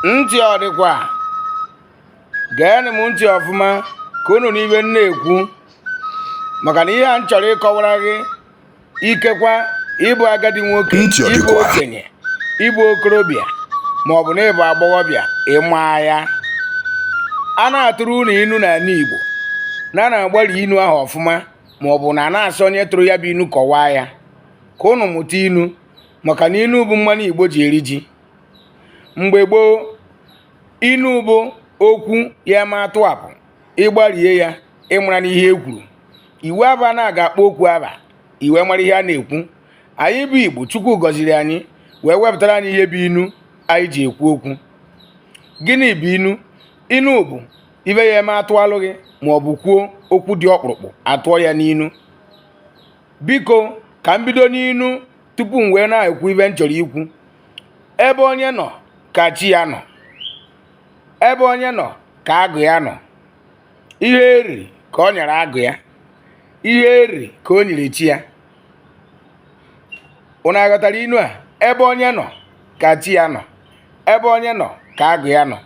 ntị ọ dịkwa geenụ m ntị ọfụma ka unu n'ibe m na-ekwu maka na ihe a m chọrọ ịkọwara gị ikekwa ịbụ agadi nwoke ịbụ okenye ịbụ okorobịa ma ọ bụ na ịbụ agbọghọbịa ịma ya a na-atụrụ unu inu n'ala Igbo na-agbari inu ahụ ọfụma ma ọ bụ na a na-asị onye tụrụ ya bụ inu kọwaa ya ka unu mụta inu maka na inu bụ mmanụ Igbo ji eri ji. Mgbe gboo inu bụ okwu ya ma atụapụ ịgbarie ya ịmara n'ihe e kwuru iwe aba na-aga akpọ okwu aba iwe mara ihe a na-ekwu. Anyị bụ Igbo Chukwu gọziri anyị wee wepụtara anyị ihe bụ inu anyị ji ekwu okwu. Gịnị bụ inu? Inu bụ ibe ya eme atụalụ gị ma ọ bụ kwuo okwu dị ọkpụrụkpụ atụọ ya n'inu. Biko ka m bido n'inu tupu m wee na-ekwu ibe m chọrọ ikwu. Ebe onye nọ ka chi ya nọ, ebe onye nọ ka agụ ya nọ. Ihe eri ka o nyere agụ ya, ihe eri ka o nyere chi ya. Unu aghọtara inu a? Ebe onye nọ ka chi ya nọ, ebe onye nọ ka agụ ya nọ.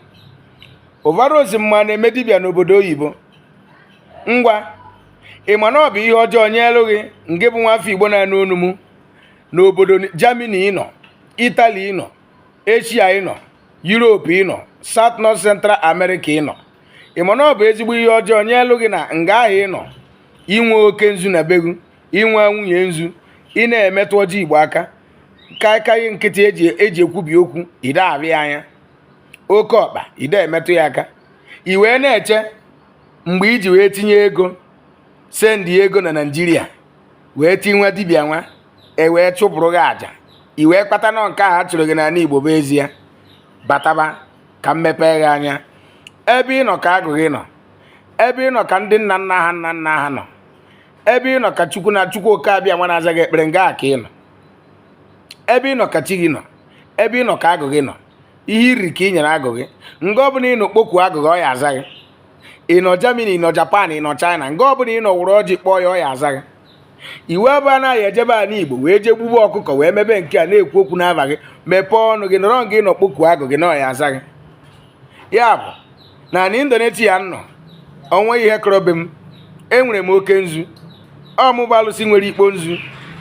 Ụvara ozimma na-eme dibịa n'obodo oyibo. Ngwa ịma na ọ bụ ihe ọjọọ nye elu gị nke bụ nwafọ Igbo na-anụ onu m n'obodo Germany ịnọ, Italy ịnọ, Asia ịnọ, Europe ịnọ, South North Central America ịnọ. Ịma na ọ bụ ezigbo ihe ọjọọ nye elu gị na nga ahụ ịnọ inwe oke nzu na begu, inwe nwunye nzu, ị na-emetụ ọjọọ Igbo aka kaịkaị nkịtị eji ekwubi okwu ide abịa anya oke ọkpa ide emetụ ya aka i wee na-eche mgbe iji wee tinye ego sendi ego na Naịjirịa wee tinwe dibịa nwa e wee chụpụrụ gị àjà i wee kpata nọ nke a chụrụ gị n'ala Igbo bụ ezie bataba ka mmepe gị anya. Ebe ị nọ ka agụ gị nọ, ebe ị nọ ka ndị nna nna ha nọ, ebe ị nọ ka Chukwu na Chukwu oke abịa nwa na-aza gị ekpere nga ka ị nọ, ebe ị nọ ka chi gị nọ, ebe ị nọ ka agụ gị nọ. Ihe iri ka ị nyere agụ gị nga ọbụla ị nọ kpokwu agụ gị ọ ya aza gị. Ị nọ Germany, ị nọ Japan, ị nọ China, nga ọbụla ị nọ wụrụ ọjị kpọọ ya ọ ya aza gị. Iwe ebe anaghị ejebe ala Igbo wee jee gbugbu ọkụkọ wee mebe nke a na-ekwu okwu n'aba gị mepee ọnụ gị nọrọ nga ị nọ kpokwu agụ gị na ọ ya aza gị. Ya bụ na Indonesia nọ onwe ihe kọrọbe m enwere m oke nzu ọmụba alụsị nwere ikpo nzu,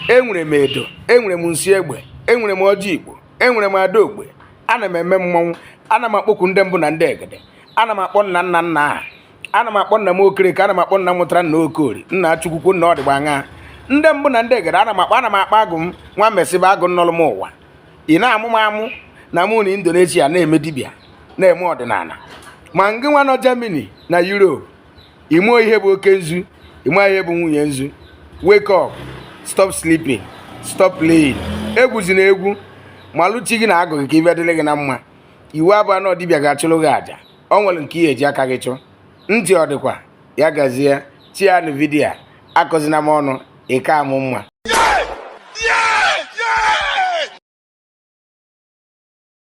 enwere m edo, enwere m nsi egbe, enwere m ọjị Igbo, enwere m adaogbe. Ana m eme mmọnwụ, ana m akpọkwu ndị mbụ na ndị egede, ana m akpọ nna nna nna ha, ana m akpọ nna m Okereke, ana m akpọ nna m mụtara nna Okori, nna Chukwukwu, nna ọdịgba aṅa. Ndị mbụ na ndị egede ana m akpa agụ m nwa mmesiba agụ nnọlụ m ụwa. Ị na-amụ m amụ na mụ na Indonesia na-eme dibịa na-eme ọdịnala. Ma ngị nwa nọ Germany na Europe ịmụọ ihe bụ oke nzu, ịmụọ ihe bụ nwunye nzu. Wake up, stop sleeping, stop playing. Egwuzi na egwu malụchi gị na agụ gị ka ibe dịrị gị na mma. Iwu abụọ na dibịa ga-achụrụ gị àjà o nwere nke ihe eji aka gị chụọ. Ntị ọ dịkwa ya gazie chia na vidiyo akọzina m ọnụ ike amụ mma.